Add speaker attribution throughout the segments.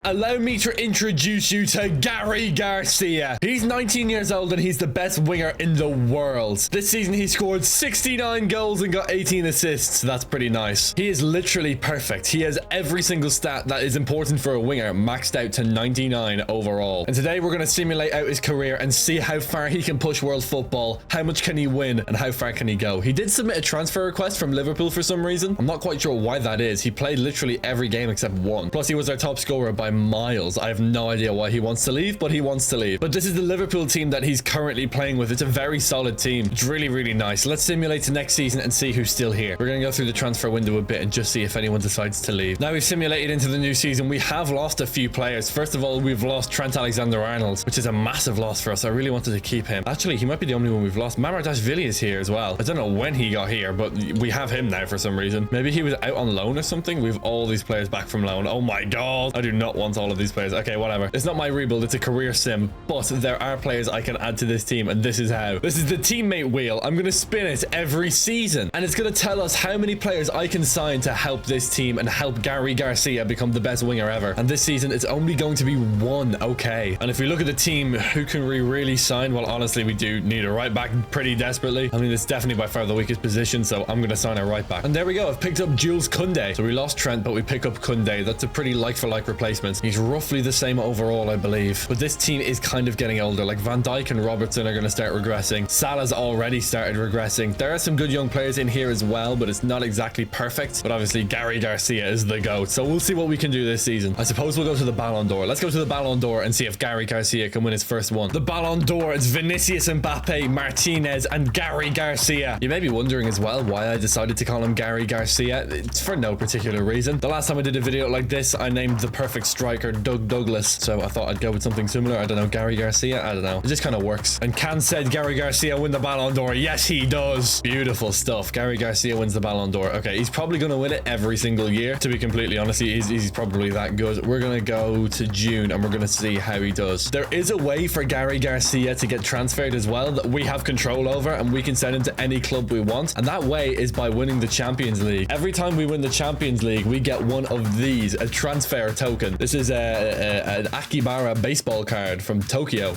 Speaker 1: Allow me to introduce you to Gary Garcia. He's 19 years old and he's the best winger in the world. This season he scored 69 goals and got 18 assists. That's pretty nice. He is literally perfect. He has every single stat that is important for a winger maxed out to 99 overall. And today we're going to simulate out his career and see how far he can push world football, how much can he win, and how far can he go. He did submit a transfer request from Liverpool for some reason. I'm not quite sure why that is. He played literally every game except one. Plus he was our top scorer by miles. I have no idea why he wants to leave, but he wants to leave. But this is the Liverpool team that he's currently playing with. It's a very solid team. It's really, really nice. Let's simulate to next season and see who's still here. We're going to go through the transfer window a bit and just see if anyone decides to leave. Now we've simulated into the new season. We have lost a few players. First of all, we've lost Trent Alexander-Arnold, which is a massive loss for us. I really wanted to keep him. Actually, he might be the only one we've lost. Jarradhd is here as well. I don't know when he got here, but we have him now for some reason. Maybe he was out on loan or something. We have all these players back from loan. Oh my god. I do not want all of these players. Okay, whatever. It's not my rebuild, it's a career sim, but there are players I can add to this team, and this is how. This is the teammate wheel. I'm going to spin it every season, and it's going to tell us how many players I can sign to help this team and help Gary Garcia become the best winger ever. And this season, it's only going to be one. Okay. And if we look at the team, who can we really sign? Well, honestly, we do need a right back pretty desperately. I mean, it's definitely by far the weakest position, so I'm going to sign a right back. And there we go. I've picked up Jules Koundé. So we lost Trent, but we pick up Koundé. That's a pretty like-for-like replacement. He's roughly the same overall, I believe. But this team is kind of getting older. Like Van Dijk and Robertson are going to start regressing. Salah's already started regressing. There are some good young players in here as well, but it's not exactly perfect. But obviously, Gary Garcia is the GOAT. So we'll see what we can do this season. I suppose we'll go to the Ballon d'Or. Let's go to the Ballon d'Or and see if Gary Garcia can win his first one. The Ballon d'Or is Vinicius Mbappe, Martinez, and Gary Garcia. You may be wondering as well why I decided to call him Gary Garcia. It's for no particular reason. The last time I did a video like this, I named the perfect striker Doug Douglas. So I thought I'd go with something similar. I don't know, Gary Garcia? I don't know. It just kind of works. And Can said Gary Garcia win the Ballon d'Or. Yes, he does. Beautiful stuff. Gary Garcia wins the Ballon d'Or. Okay, he's probably going to win it every single year. To be completely honest, he's probably that good. We're going to go to June and we're going to see how he does. There is a way for Gary Garcia to get transferred as well that we have control over, and we can send him to any club we want. And that way is by winning the Champions League. Every time we win the Champions League, we get one of these, a transfer token. This is an Akibara baseball card from Tokyo,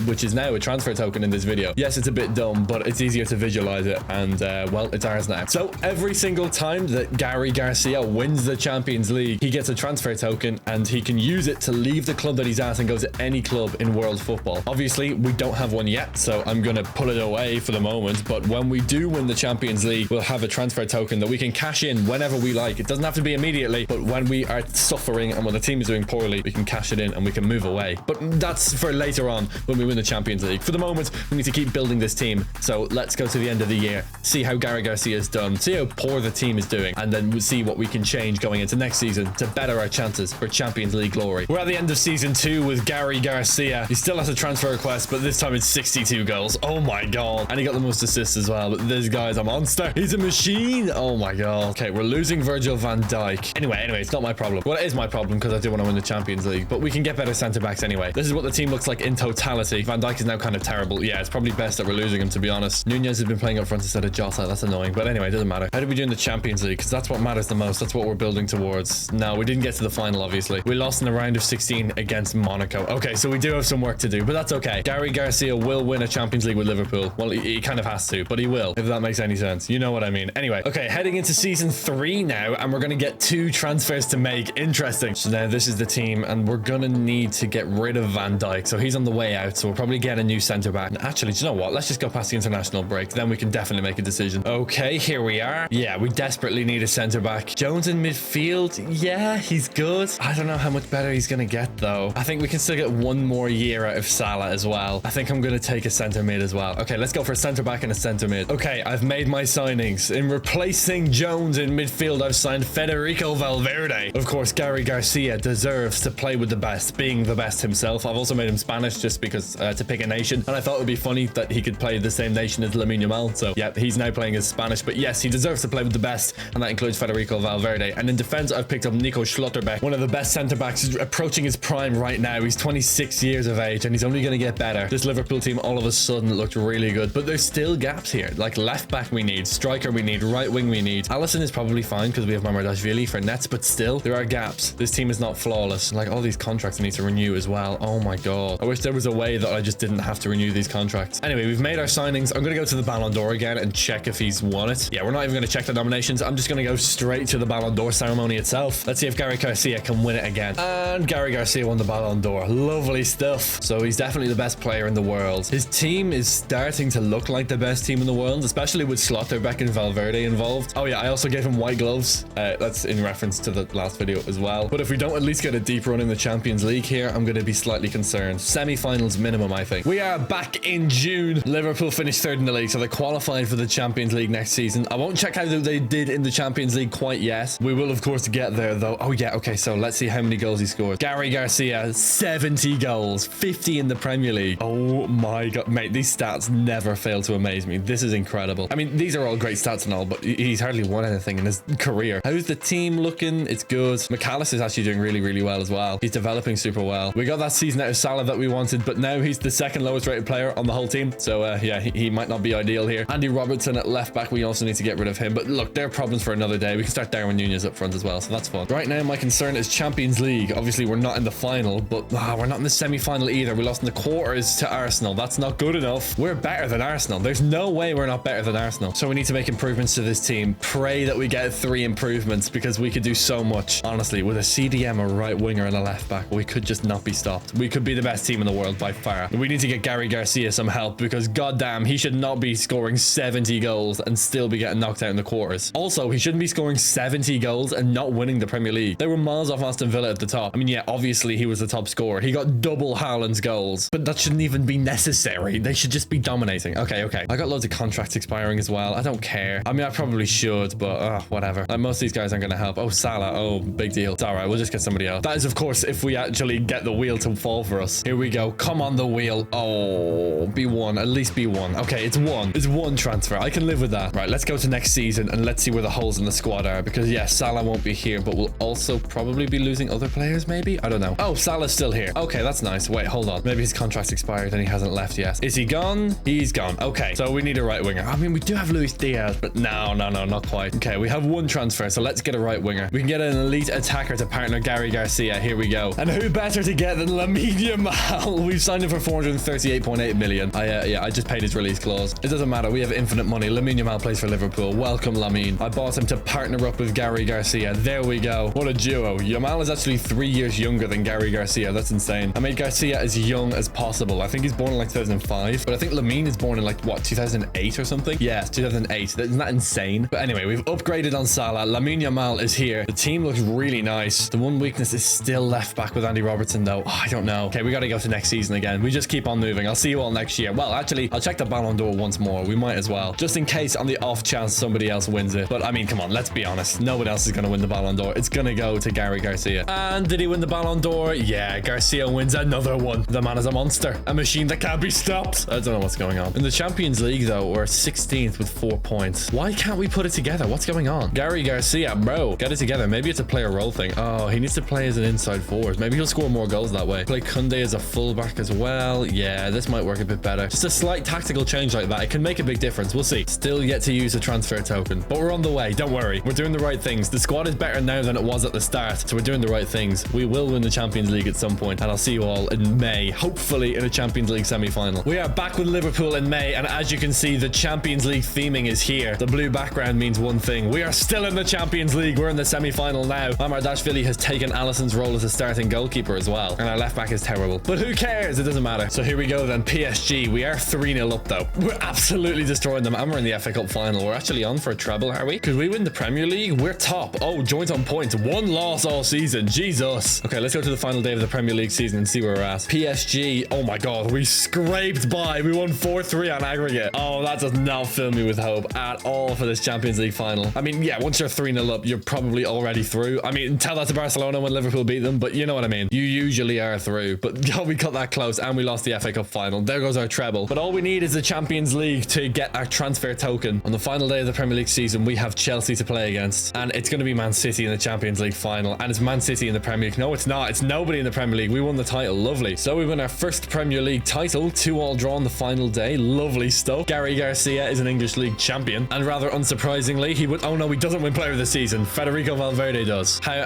Speaker 1: which is now a transfer token in this video. Yes, it's a bit dumb, but it's easier to visualize it, and well, it's ours now. So every single time that Gary Garcia wins the Champions League, he gets a transfer token, and he can use it to leave the club that he's at and go to any club in world football. Obviously, we don't have one yet, so I'm going to pull it away for the moment, but when we do win the Champions League, we'll have a transfer token that we can cash in whenever we like. It doesn't have to be immediately, but when we are suffering and when the team is doing poorly, we can cash it in and we can move away. But that's for later on when we win the Champions League. For the moment, we need to keep building this team. So let's go to the end of the year, see how Gary Garcia is done, see how poor the team is doing, and then we'll see what we can change going into next season to better our chances for Champions League glory. We're at the end of season 2 with Gary Garcia. He still has a transfer request, but this time it's 62 goals. Oh my god. And he got the most assists as well. But this guy's a monster. He's a machine. Oh my god. Okay, we're losing Virgil van Dijk. Anyway, it's not my problem. Well, it is my problem because I do want to win the Champions League, but we can get better centre-backs anyway. This is what the team looks like in totality. Van Dijk is now kind of terrible. Yeah, it's probably best that we're losing him, to be honest. Nunez has been playing up front instead of Jota. That's annoying. But anyway, it doesn't matter. How did we do in the Champions League? Because that's what matters the most. That's what we're building towards. No, we didn't get to the final, obviously. We lost in the round of 16 against Monaco. Okay, so we do have some work to do, but that's okay. Gary Garcia will win a Champions League with Liverpool. Well, he kind of has to, but he will, if that makes any sense. You know what I mean. Anyway, okay, heading into season 3 now, and we're going to get 2 transfers to make. Interesting. So now this is the team, and we're going to need to get rid of Van Dijk. So he's on the way out, so we'll probably get a new centre back. And actually, do you know what? Let's just go past the international break. Then we can definitely make a decision. Okay, here we are. Yeah, we desperately need a centre back. Jones in midfield. Yeah, he's good. I don't know how much better he's going to get, though. I think we can still get one more year out of Salah as well. I think I'm going to take a centre mid as well. Okay, let's go for a centre back and a centre mid. Okay, I've made my signings. In replacing Jones in midfield, I've signed Federico Valverde. Of course, Gary Garcia deserves to play with the best, being the best himself. I've also made him Spanish just because to pick a nation, and I thought it would be funny that he could play the same nation as Lamine Yamal. So yeah, he's now playing as Spanish, but yes, he deserves to play with the best, and that includes Federico Valverde. And in defense, I've picked up Nico Schlotterbeck, one of the best centre backs. He's approaching his prime right now. He's 26 years of age, and he's only going to get better. This Liverpool team all of a sudden looked really good, but there's still gaps here. Like left back we need, striker we need, right wing we need. Alisson is probably fine because we have Jarradhd for nets, but still there are gaps. This team is not flat. flawless. Like, all these contracts I need to renew as well. Oh my god. I wish there was a way that I just didn't have to renew these contracts. Anyway, we've made our signings. I'm gonna go to the Ballon d'Or again and check if he's won it. Yeah, we're not even gonna check the nominations. I'm just gonna go straight to the Ballon d'Or ceremony itself. Let's see if Gary Garcia can win it again. And Gary Garcia won the Ballon d'Or. Lovely stuff. So he's definitely the best player in the world. His team is starting to look like the best team in the world, especially with Slotterbeck and Valverde involved. Oh yeah, I also gave him white gloves. That's in reference to the last video as well. But if we don't at least get a deep run in the Champions League here, I'm going to be slightly concerned. Semi-finals minimum, I think. We are back in June. Liverpool finished third in the league, so they qualified for the Champions League next season. I won't check how they did in the Champions League quite yet. We will, of course, get there, though. Oh yeah, okay, so let's see how many goals he scored. Gary Garcia, 70 goals, 50 in the Premier League. Oh my god, mate, these stats never fail to amaze me. This is incredible. I mean, these are all great stats and all, but he's hardly won anything in his career. How's the team looking? It's good. McAllister is actually doing really, really well as well. He's developing super well. We got that season out of Salah that we wanted, but now he's the second lowest rated player on the whole team. So yeah, he might not be ideal here. Andy Robertson at left back, we also need to get rid of him. But look, they're problems for another day. We can start Darwin Nunez up front as well, so that's fun. Right now, my concern is Champions League. Obviously, we're not in the final, but we're not in the semi-final either. We lost in the quarters to Arsenal. That's not good enough. We're better than Arsenal. There's no way we're not better than Arsenal. So we need to make improvements to this team. Pray that we get 3 improvements because we could do so much. Honestly, with a CDM, a right winger and a left back, we could just not be stopped. We could be the best team in the world by far. We need to get Gary Garcia some help because goddamn, he should not be scoring 70 goals and still be getting knocked out in the quarters. Also, he shouldn't be scoring 70 goals and not winning the Premier League. They were miles off Aston Villa at the top. I mean, yeah, obviously he was the top scorer. He got double Haaland's goals, but that shouldn't even be necessary. They should just be dominating. Okay. I got loads of contracts expiring as well. I don't care. I mean, I probably should, but whatever. Like, most of these guys aren't going to help. Oh, Salah. Oh, big deal. It's all right. We'll just get somebody else. That is, of course, if we actually get the wheel to fall for us. Here we go. Come on, the wheel. Oh, B1. At least B1. Okay, it's one. It's one transfer. I can live with that. Right, let's go to next season and let's see where the holes in the squad are because, yeah, Salah won't be here, but we'll also probably be losing other players, maybe? I don't know. Oh, Salah's still here. Okay, that's nice. Wait, hold on. Maybe his contract's expired and he hasn't left yet. Is he gone? He's gone. Okay, so we need a right winger. I mean, we do have Luis Diaz, but no, not quite. Okay, we have one transfer, so let's get a right winger. We can get an elite attacker to partner Gary Garcia. Here we go. And who better to get than Lamine Yamal? We've signed him for 438.8 million. I just paid his release clause. It doesn't matter. We have infinite money. Lamine Yamal plays for Liverpool. Welcome, Lamine. I bought him to partner up with Gary Garcia. There we go. What a duo. Yamal is actually 3 years younger than Gary Garcia. That's insane. I made Garcia as young as possible. I think he's born in like 2005, but I think Lamine is born in like, what, 2008 or something? Yeah, 2008. Isn't that insane? But anyway, we've upgraded on Salah. Lamine Yamal is here. The team looks really nice. The one weakness is still left back with Andy Robertson, though. Oh, I don't know. Okay, we got to go to next season again. We just keep on moving. I'll see you all next year. Well, actually, I'll check the Ballon d'Or once more. We might as well, just in case on the off chance somebody else wins it. But I mean, come on, let's be honest. No one else is going to win the Ballon d'Or. It's going to go to Gary Garcia. And did he win the Ballon d'Or? Yeah, Garcia wins another one. The man is a monster. A machine that can't be stopped. I don't know what's going on. In the Champions League, though, we're 16th with 4 points. Why can't we put it together? What's going on? Gary Garcia, bro, get it together. Maybe it's a player role thing. Oh, he needs to play as an inside forward. Maybe he'll score more goals that way. Play Koundé as a fullback as well. Yeah, this might work a bit better. Just a slight tactical change like that. It can make a big difference. We'll see. Still yet to use a transfer token, but we're on the way. Don't worry. We're doing the right things. The squad is better now than it was at the start, so we're doing the right things. We will win the Champions League at some point, and I'll see you all in May, hopefully in a Champions League semi-final. We are back with Liverpool in May, and as you can see, the Champions League theming is here. The blue background means one thing. We are still in the Champions League. We're in the semi-final now. Jarradhd has taken Alisson's role as a starting goalkeeper as well, and our left back is terrible. But who cares? It doesn't matter. So here we go then. PSG. We are 3-0 up though. We're absolutely destroying them, and we're in the FA Cup final. We're actually on for a treble, are we? Could we win the Premier League? We're top. Oh, joint on points. 1 loss all season. Jesus. Okay, let's go to the final day of the Premier League season and see where we're at. PSG. Oh my god, we scraped by. We won 4-3 on aggregate. Oh, that does not fill me with hope at all for this Champions League final. I mean, yeah, once you're 3-0 up, you're probably already through. I mean, tell that to Barcelona when Liverpool beat them, but you know what I mean. You usually are through, but God, we got that close and we lost the FA Cup final. There goes our treble. But all we need is the Champions League to get our transfer token. On the final day of the Premier League season, we have Chelsea to play against, and it's going to be Man City in the Champions League final, and it's Man City in the Premier League. No, it's not. It's nobody in the Premier League. We won the title. Lovely. So we win our first Premier League title. 2-2 draw on the final day. Lovely stuff. Gary Garcia is an English League champion, and rather unsurprisingly, he would. Oh no, he doesn't win Player of the Season. Federico Valverde does. How?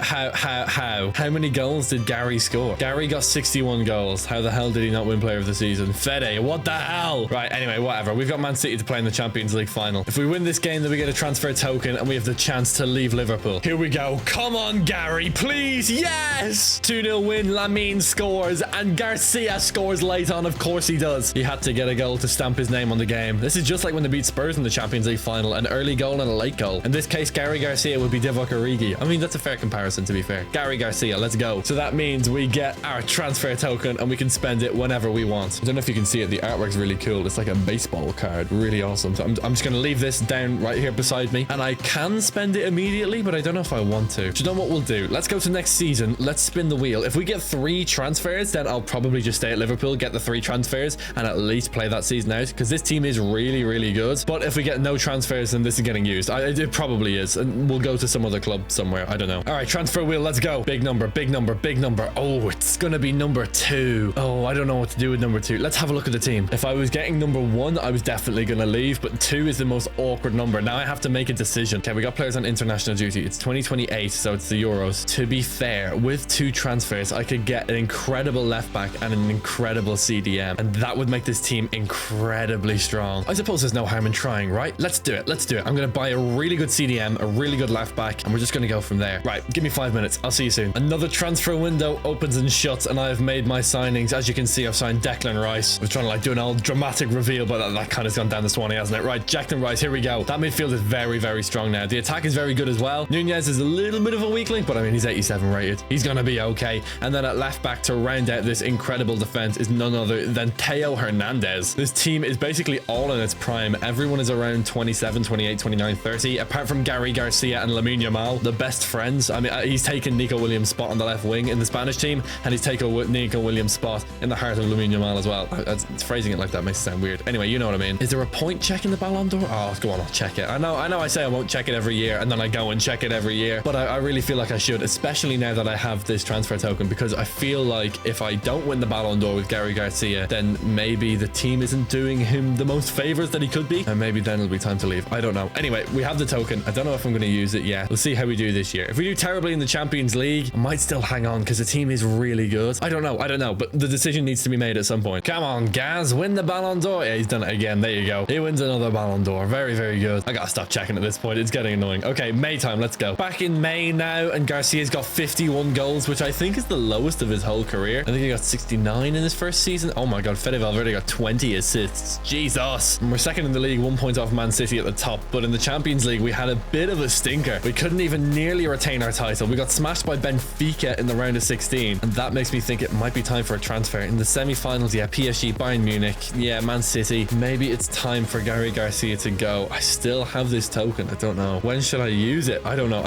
Speaker 1: Wow. How many goals did Gary score? Gary got 61 goals. How the hell did he not win player of the season? Fede, what the hell? Right, anyway, whatever. We've got Man City to play in the Champions League final. If we win this game, then we get a transfer token and we have the chance to leave Liverpool. Here we go. Come on, Gary, please. Yes! 2-0 win. Lamine scores and Garcia scores late on. Of course he does. He had to get a goal to stamp his name on the game. This is just like when they beat Spurs in the Champions League final. An early goal and a late goal. In this case, Gary Garcia would be Divock Origi. I mean, that's a fair comparison, to be fair. Gary Garcia, let's go. So that means we get our transfer token and we can spend it whenever we want. I don't know if you can see it. The artwork's really cool. It's like a baseball card. Really awesome. So I'm just going to leave this down right here beside me. And I can spend it immediately, but I don't know if I want to. Do you know what we'll do? Let's go to next season. Let's spin the wheel. If we get 3 transfers, then I'll probably just stay at Liverpool, get the 3 transfers, and at least play that season out, because this team is really, really good. But if we get no transfers, then this is getting used. It probably is. And we'll go to some other club somewhere. I don't know. All right, transfer wheel. Let's go. Big number, big number, big number. Oh, it's going to be number 2. Oh, I don't know what to do with number 2. Let's have a look at the team. If I was getting number 1, I was definitely going to leave, but 2 is the most awkward number. Now I have to make a decision. Okay, we got players on international duty. It's 2028, so it's the Euros. To be fair, with 2 transfers, I could get an incredible left back and an incredible CDM, and that would make this team incredibly strong. I suppose there's no harm in trying, right? Let's do it. Let's do it. I'm going to buy a really good CDM, a really good left back, and we're just going to go from there. Right, give me 5 minutes. I'll see you soon. Another transfer window opens and shuts, and I've made my signings. As you can see, I've signed Declan Rice. I was trying to like do an old dramatic reveal, but that kind of has gone down the Swanee, hasn't it? Right, Declan Rice, here we go. That midfield is very, very strong now. The attack is very good as well. Nunez is a little bit of a weak link, but I mean, he's 87 rated. He's going to be okay. And then at left back to round out this incredible defense is none other than Theo Hernandez. This team is basically all in its prime. Everyone is around 27, 28, 29, 30, apart from Gary Garcia and Lamine Yamal, the best friends. I mean, he's taken Nico Williams' spot on the left wing in the Spanish team, and he's taken Nico Williams' spot in the heart of Lamine Yamal as well. It's phrasing it like that makes it sound weird. Anyway, you know what I mean. Is there a point checking the Ballon d'Or? Oh, go on, I'll check it. I know I say I won't check it every year, and then I go and check it every year, but I really feel like I should, especially now that I have this transfer token, because I feel like if I don't win the Ballon d'Or with Gary Garcia, then maybe the team isn't doing him the most favors that he could be, and maybe then it'll be time to leave. I don't know. Anyway, we have the token. I don't know if I'm going to use it yet. We'll see how we do this year. If we do terribly in the Champions League, I might still hang on because the team is really good. I don't know, but the decision needs to be made at some point. Come on, Gaz, win the Ballon d'Or. Yeah, he's done it again. There you go. He wins another Ballon d'Or. Very, very good. I gotta stop checking at this point. It's getting annoying. Okay, May time. Let's go. Back in May now, and Garcia's got 51 goals, which I think is the lowest of his whole career. I think he got 69 in his first season. Oh my god, Fede Valverde got 20 assists. Jesus. And we're second in the league, 1 point off Man City at the top, but in the Champions League, we had a bit of a stinker. We couldn't even nearly retain our title. We got smashed by Benfica in the round of 16, and that makes me think it might be time for a transfer. In the semi-finals, yeah, PSG, Bayern Munich, yeah, Man City. Maybe it's time for Gary Garcia to go. I still have this token. I don't know. When should I use it? I don't know.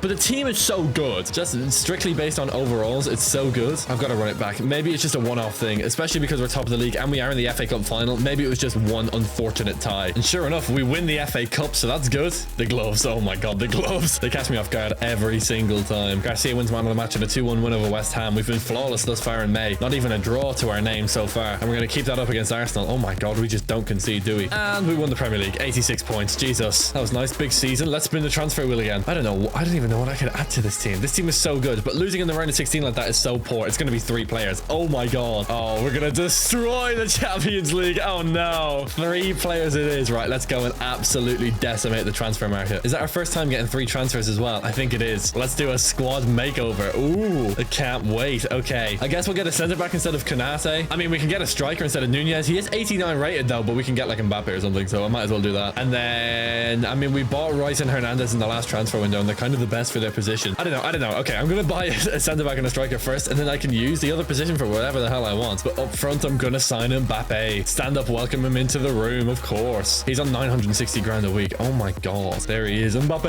Speaker 1: But the team is so good. Just strictly based on overalls, it's so good. I've got to run it back. Maybe it's just a one-off thing, especially because we're top of the league and we are in the FA Cup final. Maybe it was just one unfortunate tie. And sure enough, we win the FA Cup, so that's good. The gloves. Oh my god, the gloves. They catch me off guard every single time. Garcia wins man of the match in a 2-1 win over West Ham. We've been flawless thus far in May. Not even a draw to our name so far. And we're going to keep that up against Arsenal. Oh my god, we just don't concede, do we? And we won the Premier League. 86 points. Jesus. That was nice. Big season. Let's spin the transfer wheel again. I don't know. I don't even know what I could add to this team. This team is so good, but losing in the round of 16 like that is so poor. It's going to be 3 players. Oh my god. Oh, we're going to destroy the Champions League. Oh no. 3 players it is. Right, let's go and absolutely decimate the transfer market. Is that our first time getting 3 transfers as well? I think it is. Let's do a squad makeover. Ooh, I can't wait. Okay. I guess we'll get a centre back instead of Konate. I mean, we can get a striker instead of Nunez. He is 89 rated though, but we can get like Mbappe or something, so I might as well do that. And then, I mean, we bought Rice and Hernandez in the last transfer window, and they're kind of the best for their position. I don't know. Okay, I'm going to buy a centre back and a striker first, and then I can use the other position for whatever the hell I want. But up front, I'm going to sign Mbappe. Stand up, welcome him into the room, of course. He's on 960 grand a week. Oh my god. There he is. Mbappe.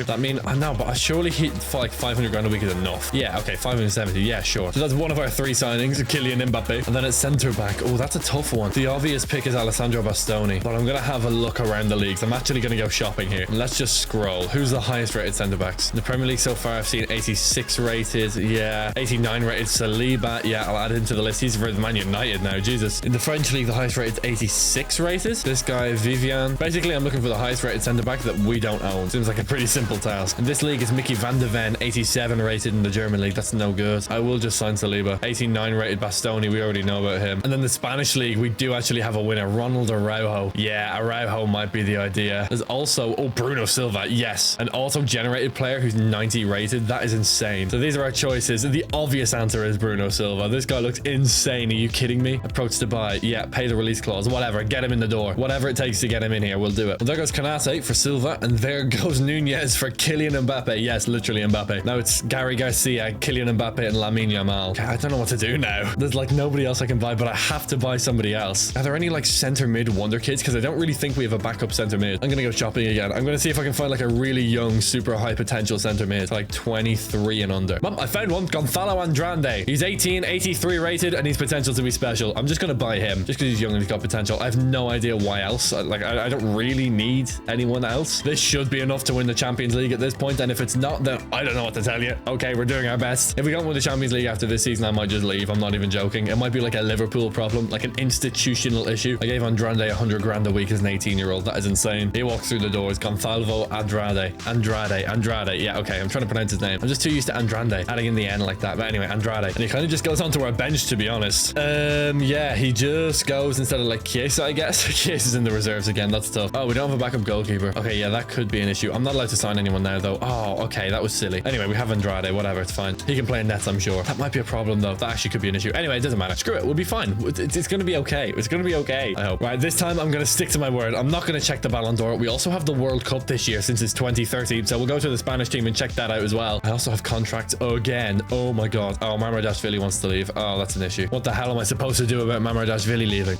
Speaker 1: That mean, I know, but I surely hit like 500 grand a week is enough. Yeah, okay, 570. Yeah, sure. So that's one of our 3 signings, Kylian Mbappe. And then at centre back, oh, that's a tough one. The obvious pick is Alessandro Bastoni, but I'm going to have a look around the leagues. I'm actually going to go shopping here. Let's just scroll. Who's the highest rated centre backs? In the Premier League so far, I've seen 86 rated. Yeah. 89 rated Saliba. Yeah, I'll add it into the list. He's for Man United now. Jesus. In the French league, the highest rated is 86 rated. This guy, Vivian. Basically, I'm looking for the highest rated centre back that we don't own. Seems like a pretty simple task. In this league, it's Mickey van de Ven, 87 rated. rated in the German league. That's no good. I will just sign Saliba. 89 rated Bastoni. We already know about him. And then the Spanish league, we do actually have a winner. Ronald Araujo. Yeah, Araujo might be the idea. There's also, oh, Bruno Silva. Yes. An auto-generated player who's 90 rated. That is insane. So these are our choices. The obvious answer is Bruno Silva. This guy looks insane. Are you kidding me? Approach to buy. Yeah, pay the release clause. Whatever. Get him in the door. Whatever it takes to get him in here, we'll do it. Well, there goes Kanate for Silva. And there goes Nunez for Kylian Mbappe. Yes, literally Mbappe. Now it's Gary Garcia, Kylian Mbappe, and Lamine Yamal. Okay, I don't know what to do now. There's like nobody else I can buy, but I have to buy somebody else. Are there any like center mid wonder kids? Because I don't really think we have a backup center mid. I'm gonna go shopping again. I'm gonna see if I can find like a really young, super high potential center mid, like 23 and under. I found one. Gonzalo Andrande. He's 18, 83 rated, and he's potential to be special. I'm just gonna buy him just because he's young and he's got potential. I have no idea why else. I don't really need anyone else. This should be enough to win the Champions League at this point, and if it's not, then I don't know what to tell you. Okay, we're doing our best. If we don't win the Champions League after this season, I might just leave. I'm not even joking. It might be like a Liverpool problem, like an institutional issue. I gave Andrande 100 grand a week as an 18-year-old. That is insane. He walks through the doors. Gonzalo Andrade. Andrade. Yeah, okay. I'm trying to pronounce his name. I'm just too used to Andrande, adding in the N like that. But anyway, Andrade. And he kind of just goes onto our bench, to be honest. Yeah, he just goes instead of like Chiesa, I guess. Chiesa's in the reserves again. That's tough. Oh, we don't have a backup goalkeeper. Okay, yeah, that could be an issue. I'm not allowed to sign anyone now, though. Oh, okay, that was silly. Anyway, we have Andrade. Whatever, it's fine. He can play in nets, I'm sure. That might be a problem, though. That actually could be an issue. Anyway, it doesn't matter. Screw it. We'll be fine. It's going to be okay. It's going to be okay, I hope. Right, this time I'm going to stick to my word. I'm not going to check the Ballon d'Or. We also have the World Cup this year since it's 2013, so we'll go to the Spanish team and check that out as well. I also have contracts again. Oh my god. Oh, Mamardashvili wants to leave. Oh, that's an issue. What the hell am I supposed to do about Mamardashvili leaving?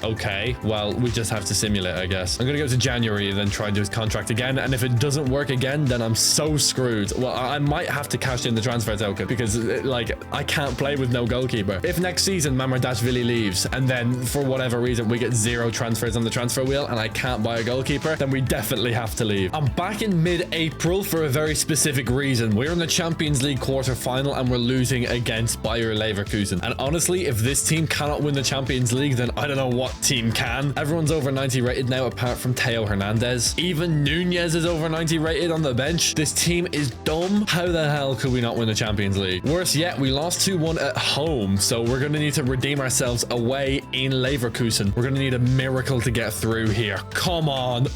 Speaker 1: Okay. Well, we just have to simulate, I guess. I'm going to go to January and then try and do his contract again, and if it doesn't work again, then I'm so screwed. Well, I might have to cash in the transfer token because, like, I can't play with no goalkeeper. If next season Mamardashvili leaves and then for whatever reason we get 0 transfers on the transfer wheel and I can't buy a goalkeeper, then we definitely have to leave. I'm back in mid-April for a very specific reason. We're in the Champions League quarter-final and we're losing against Bayer Leverkusen. And honestly, if this team cannot win the Champions League, then I don't know what team can. Everyone's over 90 rated now apart from Theo Hernandez. Even Nunez is over 90 rated on the bench. This team is dumb. How the hell could we not win the Champions League? Worse yet, we lost 2-1 at home, so we're going to need to redeem ourselves away in Leverkusen. We're going to need a miracle to get through here. Come on.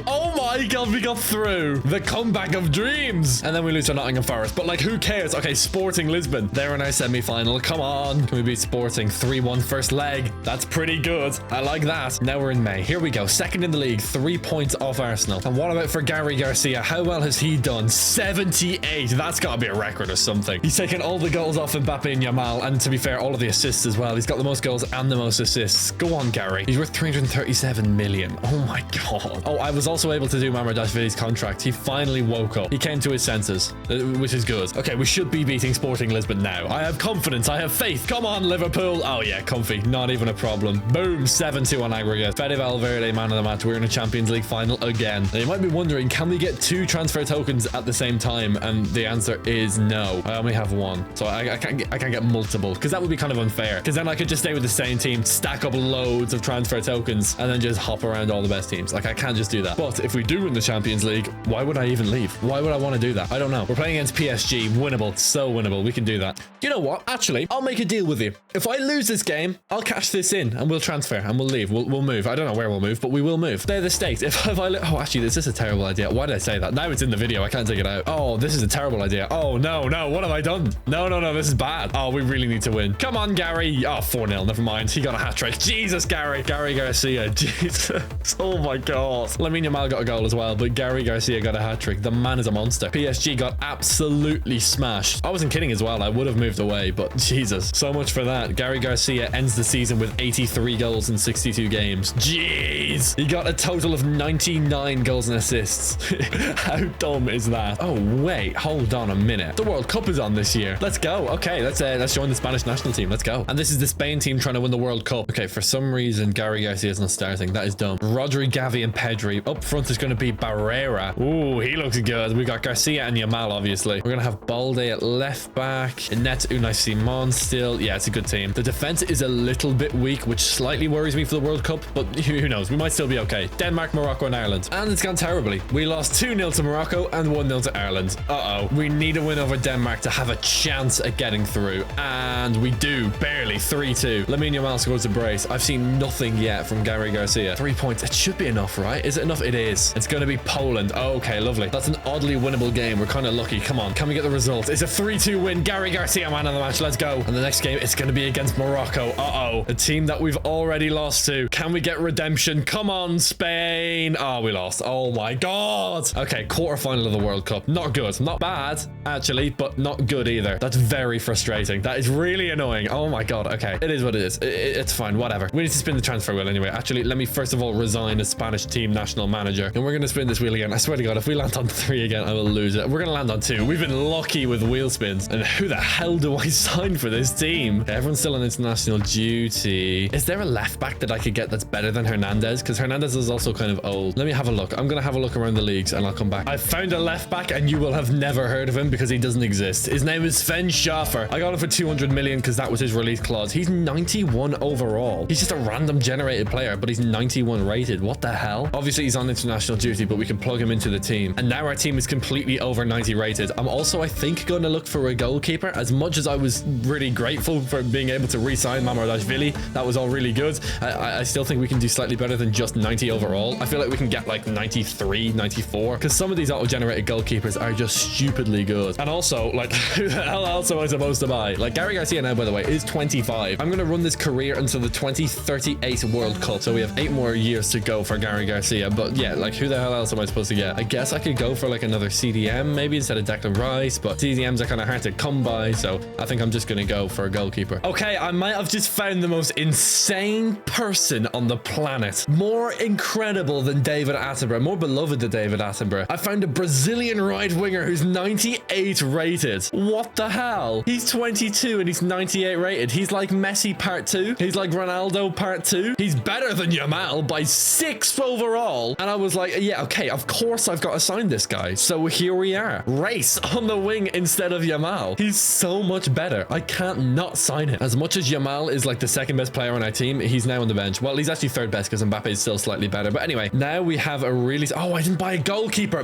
Speaker 1: Oh my god, we got through. The comeback of dreams. And then we lose to Nottingham Forest. But like, who cares? Okay, Sporting Lisbon. They're in our semi-final. Come on. Can we beat Sporting? 3-1 first leg. That's pretty good. I like that. Now we're in May. Here we go. Second in the league. 3 points off Arsenal. And what about for Gary Garcia? How well has he done? 78. That's got to be a record or something. He's taken all the goals off Mbappe and Yamal. And to be fair, all of the assists as well. He's got the most goals and the most assists. Go on, Gary. He's worth 337 million. Oh my god. Oh, I was also able to do Mamardashvili's contract. He finally woke up. He came to his senses, which is good. Okay, we should be beating Sporting Lisbon now. I have confidence. I have faith. Come on, Liverpool. Oh yeah, comfy. Not even a problem. Boom. 7-2 on aggregate. Fede Valverde, man of the match. We're in a Champions League final again. Now, you might be wondering, can we get 2 transfer tokens at the same time? And the answer is no. I only have 1. So I can't get multiple, because that would be kind of unfair. Because then I could just stay with the same team, stack up loads of transfer tokens, and then just hop around all the best teams. Like, I can't just do that. But if we do win the Champions League, why would I even leave? Why would I want to do that? I don't know. We're playing against PSG. Winnable. So winnable. We can do that. You know what? Actually, I'll make a deal with you. If I lose this game, I'll cash this in and we'll transfer and we'll leave. We'll move. I don't know where we'll move, but we will move. They're the stakes. If I oh, actually, this is a terrible idea. Why did I say that? Now it's in the video. I can't take it out. Oh, this is a terrible idea. Oh, no. What have I done? No. This is bad. Oh, we really need to win. Come on, Gary. Oh, 4-0. Never mind. He got a hat trick. Jesus, Gary. Gary Garcia. Jesus. Oh my God. Lamine Yamal got a goal as well, but Gary Garcia got a hat trick. The man is a monster. PSG got absolutely smashed. I wasn't kidding as well. I would have moved away, but Jesus. So much for that. Gary Garcia ends the season with 83 goals in 62 games. Jeez. He got a total of 99 goals and assists. How dumb is that? Oh, wait. Hold on a minute. The World Cup is on this year. Let's go. Okay, let's join the Spanish national team. Let's go. And this is the Spain team trying to win the World Cup. Okay, for some reason, Gary Garcia is not starting. That is dumb. Rodri, Gavi, and Pedri. Up front is going to to be Barrera. Ooh, he looks good. We got Garcia and Yamal, obviously. We're going to have Balde at left back. In net, Unai Simon still. Yeah, it's a good team. The defense is a little bit weak, which slightly worries me for the World Cup, but who knows? We might still be okay. Denmark, Morocco, and Ireland. And it's gone terribly. We lost 2-0 to Morocco and 1-0 to Ireland. Uh-oh. We need a win over Denmark to have a chance at getting through. And we do. Barely. 3-2. Lamine Yamal scores a brace. I've seen nothing yet from Gary Garcia. 3 points. It should be enough, right? Is it enough? It is. It's going to be Poland. Oh, okay, lovely. That's an oddly winnable game. We're kind of lucky. Come on. Can we get the result? It's a 3-2 win. Gary Garcia, man of the match. Let's go. And the next game, it's going to be against Morocco. Uh-oh. A team that we've already lost to. Can we get redemption? Come on, Spain. Oh, we lost. Oh my God. Okay, quarterfinal of the World Cup. Not good. Not bad, actually, but not good either. That's very frustrating. That is really annoying. Oh my God. Okay, it is what it is. It's fine. Whatever. We need to spin the transfer wheel anyway. Actually, let me first of all resign as Spanish team national manager. And we're going to spin this wheel again. I swear to God, if we land on 3 again, I will lose it. We're going to land on 2. We've been lucky with wheel spins. And who the hell do I sign for this team? Okay, everyone's still on international duty. Is there a left back that I could get that's better than Hernandez? Because Hernandez is also kind of old. Let me have a look. I'm going to have a look around the leagues and I'll come back. I found a left back and you will have never heard of him because he doesn't exist. His name is Sven Schaffer. I got him for 200 million because that was his release clause. He's 91 overall. He's just a random generated player, but he's 91 rated. What the hell? Obviously, he's on international duty, but we can plug him into the team. And now our team is completely over 90 rated. I'm also, I think, going to look for a goalkeeper. As much as I was really grateful for being able to re-sign Mamardashvili, that was all really good. I still think we can do slightly better than just 90 overall. I feel like we can get like 93, 94, because some of these auto-generated goalkeepers are just stupidly good. And also, like, who the hell else am I supposed to buy? Like, Gary Garcia now, by the way, is 25. I'm going to run this career until the 2038 World Cup. So we have 8 more years to go for Gary Garcia. But yeah, like, who the hell else am I supposed to get? I guess I could go for like another CDM maybe instead of Declan Rice, but CDMs are kind of hard to come by. So I think I'm just going to go for a goalkeeper. Okay, I might have just found the most insane person on the planet. More incredible than David Attenborough, more beloved than David Attenborough. I found a Brazilian right winger who's 98 rated. What the hell? He's 22 and he's 98 rated. He's like Messi part 2. He's like Ronaldo part 2. He's better than Yamal by 6 overall. And I was like, yeah, okay, of course I've got to sign this guy. So here we are. Race on the wing instead of Yamal. He's so much better. I can't not sign him. As much as Yamal is like the second best player on our team, he's now on the bench. Well, he's actually third best because Mbappe is still slightly better. But anyway, now we have a really... Oh, I didn't buy a goalkeeper.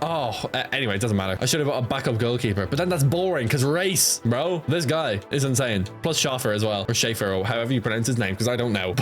Speaker 1: Oh, anyway, it doesn't matter. I should have bought a backup goalkeeper. But then that's boring because Race, bro, this guy is insane. Plus Schaffer as well. Or Schaefer, or however you pronounce his name, because I don't know.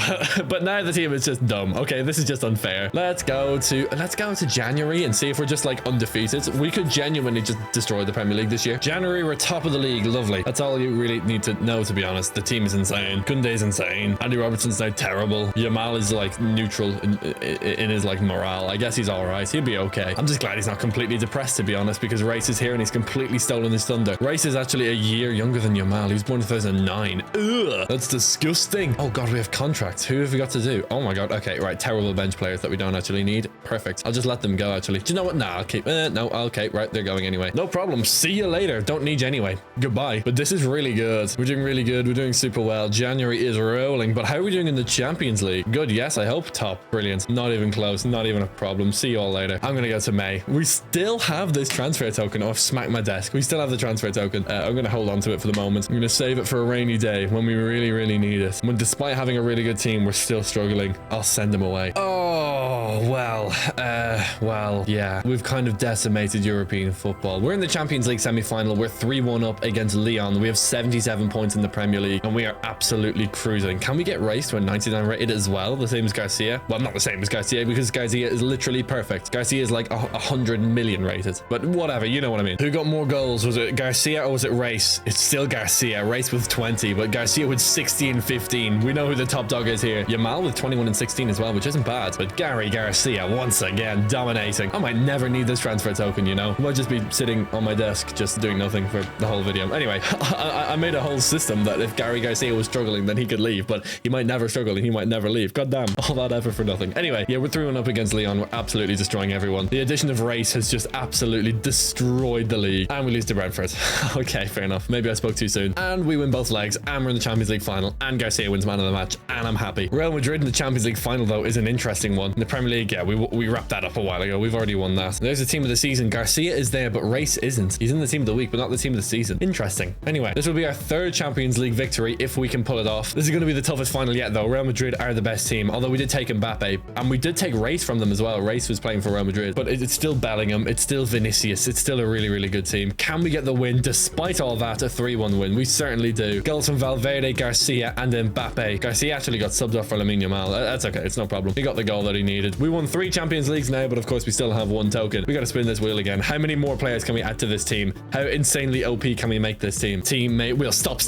Speaker 1: But now the team is just dumb. Okay, this is just unfair. Let's go to January and see if we're just like undefeated. We could genuinely just destroy the Premier League this year. January, we're top of the league. Lovely. That's all you really need to know, to be honest. The team is insane. Kunde's insane. Andy Robertson's now terrible. Yamal is like neutral in his like morale. I guess he's all right. He'll be okay. I'm just glad he's not completely depressed, to be honest, because Race is here and he's completely stolen his thunder. Race is actually a year younger than Yamal. He was born in 2009. Ugh, that's disgusting. Oh God, we have contracts. Who have we got to do? Oh my God. Okay, right. Terrible bench players that we don't actually need. Perfect. I'll just let them go, actually. Do you know what? Nah, I'll keep... no, okay, right. They're going anyway. No problem. See you later. Don't need you anyway. Goodbye. But this is really good. We're doing really good. We're doing super well. January is rolling. But how are we doing in the Champions League? Good. Yes, I hope. Top. Brilliant. Not even close. Not even a problem. See you all later. I'm going to go to May. We still have this transfer token. Oh, I've smacked my desk. We still have the transfer token. I'm going to hold on to it for the moment. I'm going to save it for a rainy day when we really, really need it. When despite having a really good team, we're still struggling. I'll send them away. Oh, well, yeah. We've kind of decimated European football. We're in the Champions League semi-final. We're 3-1 up against Lyon. We have 77 points in the Premier League and we are absolutely cruising. Can we get raced to a 99 rated as well? The same as Garcia? Well, not the same as Garcia because Garcia is literally perfect. Garcia is like 100 million rated, but whatever, you know what I mean. Who got more goals? Was it Garcia or was it Race? It's still Garcia. Race with 20, but Garcia with 60 and 15. We know who the top dog is here. Yamal with 21 and 16 as well, which isn't bad, but Gary Garcia once again dominating. I might never need this transfer token, you know. I might just be sitting on my desk just doing nothing for the whole video. Anyway, I made a whole system that if Gary Garcia was struggling, then he could leave, but he might never struggle and he might never leave. God damn, all that effort for nothing. Anyway, yeah, we're 3-1 up against Lyon. We're absolutely destroying everyone. The addition of Race has just absolutely destroyed the league. And we lose to Brentford. Okay, fair enough. Maybe I spoke too soon. And we win both legs, and we're in the Champions League final, and Garcia wins man of the match, and I'm happy. Real Madrid in the Champions League final, though, is an interesting one. In the Premier League, yeah, we wrapped that up a while ago. We've already won that. There's the team of the season. Garcia is there, but Race isn't. He's in the team of the week, but not the team of the season. Interesting. Anyway, this will be our third Champions League victory if we can pull it off. This is going to be the toughest final yet, though. Real Madrid are the best team, although we did take Mbappe, and we did take Race from them as well. Race was playing for Real Madrid, but it's still Bellingham. It's still Vinicius. It's still a really, really good team. Can we get the win despite all that? A 3-1 win. We certainly do. Goals from Valverde, Garcia, and Mbappe. Garcia actually got subbed off for Lamine Yamal. That's okay. It's no problem. He got the goal that he needed. We won 3 Champions Leagues now, but of course we still have 1 token. We got to spin this wheel again. How many more players can we add to this team? How insanely OP can we make this team? Teammate wheel. Stop.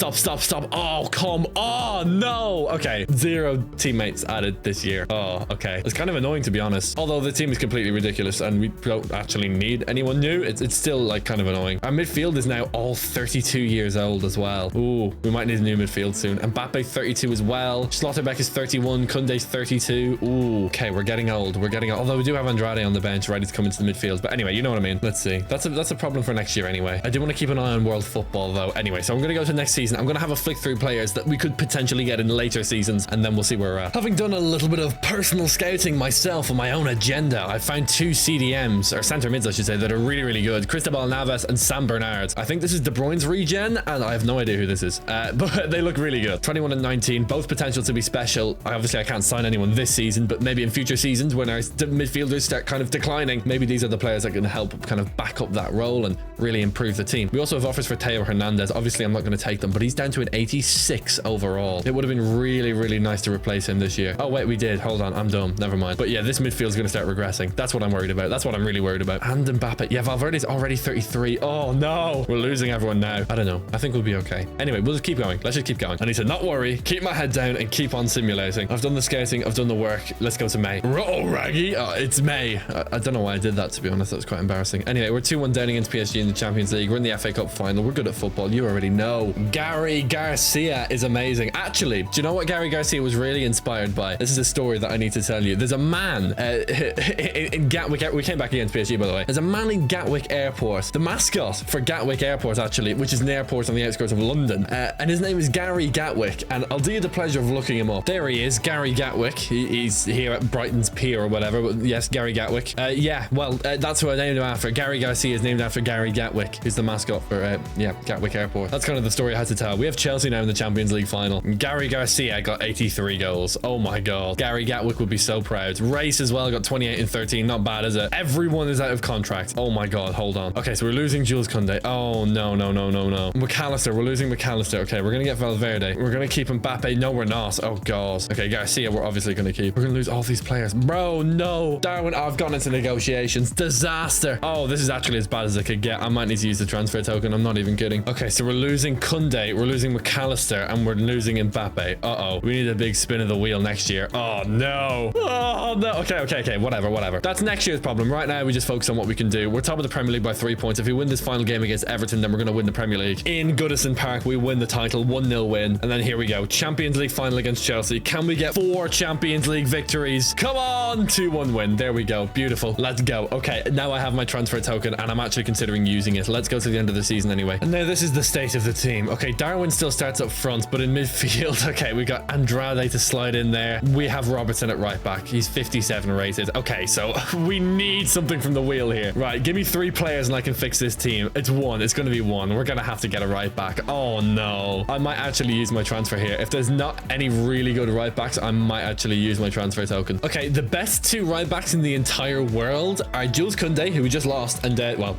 Speaker 1: Oh, come on. No. Okay. 0 teammates added this year. Oh, okay. It's kind of annoying, to be honest. Although the team is completely ridiculous and we don't actually need anyone new, it's still like kind of annoying. Our midfield is now all 32 years old as well. Ooh, we might need a new midfield soon. Mbappe 32 as well. Schlotterbeck is 31. Koundé's 32. Ooh, okay, we're getting old. Although we do have Andrade on the bench ready to come into the midfield. But anyway, you know what I mean. Let's see. That's a problem for next year anyway. I do want to keep an eye on world football though. Anyway, so I'm going to go to next season. I'm going to have a flick through players that we could potentially get in later seasons, and then we'll see where we're at. Having done a little bit of personal scouting myself on my own agenda, I found 2 CDMs, or centre mids I should say, that are really, really good. Cristobal Navas and Sam Bernard. I think this is De Bruyne's regen, and I have no idea who this is, but they look really good. 21 and 19, both potential to be special. Obviously I can't sign anyone this season, but maybe in future seasons when our midfielders start kind of declining, maybe these are the players that can help kind of back up that role and really improve the team. We also have offers for Theo Hernandez. Obviously I'm not going to take them, but he's down to an 86 overall. It would have been really, really nice to replace him this year. Oh wait, we did. Hold on, I'm dumb. Never mind. But yeah, this midfield is going to start regressing. That's what I'm worried about. That's what I'm really worried about. And Mbappe. Yeah, Valverde's already 33. Oh no, we're losing everyone now. I don't know. I think we'll be okay. Anyway, we'll just keep going. Let's just keep going. I need to not worry, keep my head down, and keep on simulating. I've done the scouting. I've done the work. Let's go to May. Oh, Raggy. Oh, it's May. I don't know why I did that, to be honest. That was quite embarrassing. Anyway, we're 2-1 down against PSG in the Champions League. We're in the FA Cup final. We're good at football. You already know. Gary Garcia is amazing. Actually, do you know what Gary Garcia was really inspired by? This is a story that I need to tell you. There's a man in Gatwick. We came back against PSG, by the way. There's a man in Gatwick Airport. The mascot for Gatwick Airport, actually, which is an airport on the outskirts of London. And his name is Gary Gatwick. And I'll do you the pleasure of looking him up. There he is, Gary Gatwick. He's here at Brighton's Pier or whatever. But yes, Gary Gatwick. Yeah, well, that's who I named him after. Gary Garcia is named after Gary Gatwick, who's the mascot for, Gatwick Airport. That's kind of the story I had to tell. We have Chelsea now in the Champions League final. Gary Garcia got 83 goals. Oh my god. Gary Gatwick would be so proud. Race as well got 28 and 13. Not bad, is it? Everyone is out of contract. Oh my god, hold on. Okay, so we're losing Jules Koundé. Oh no. McAllister, we're losing McAllister. Okay, we're gonna get Valverde. We're gonna keep Mbappe. No, we're not. Oh god. Okay, Garcia, we're obviously gonna keep. We're gonna lose all these players. Bro, no. Darwin, I've gone into negotiations. Disaster. Oh, this is actually as bad as it could get. I might need to use the transfer token. I'm not even kidding. Okay, so we're losing Koundé, we're losing McAllister, and we're losing Mbappe. Uh-oh. We need a big spin of the wheel next year. Oh no. Oh no. Okay. Whatever. That's next year's problem. Right now, we just focus on what we can do. We're top of the Premier League by 3 points. If we win this final game against Everton, then we're going to win the Premier League. In Goodison Park, we win the title. 1-0 win. And then here we go. Champions League final against Chelsea. Can we get 4 Champions League victories? Come on. 2-1 win. There we go. Beautiful. Let's go. Okay, now I have my transfer token and I'm actually considering using it. Let's go to the end of the season anyway. And now this is the state of the team. Okay, Darwin still starts up front, but in midfield, okay, we got Andrade to slide in there. We have Robertson at right back. He's 57 rated. Okay, so we need something from the wheel here. Right, give me 3 players and I can fix this team. It's 1. It's going to be 1. We're going to have to get a right back. Oh no. I might actually use my transfer here. If there's not any really good right backs, I might actually use my transfer token. Okay, the best 2 right backs in the entire world are Jules Koundé, who we just lost, and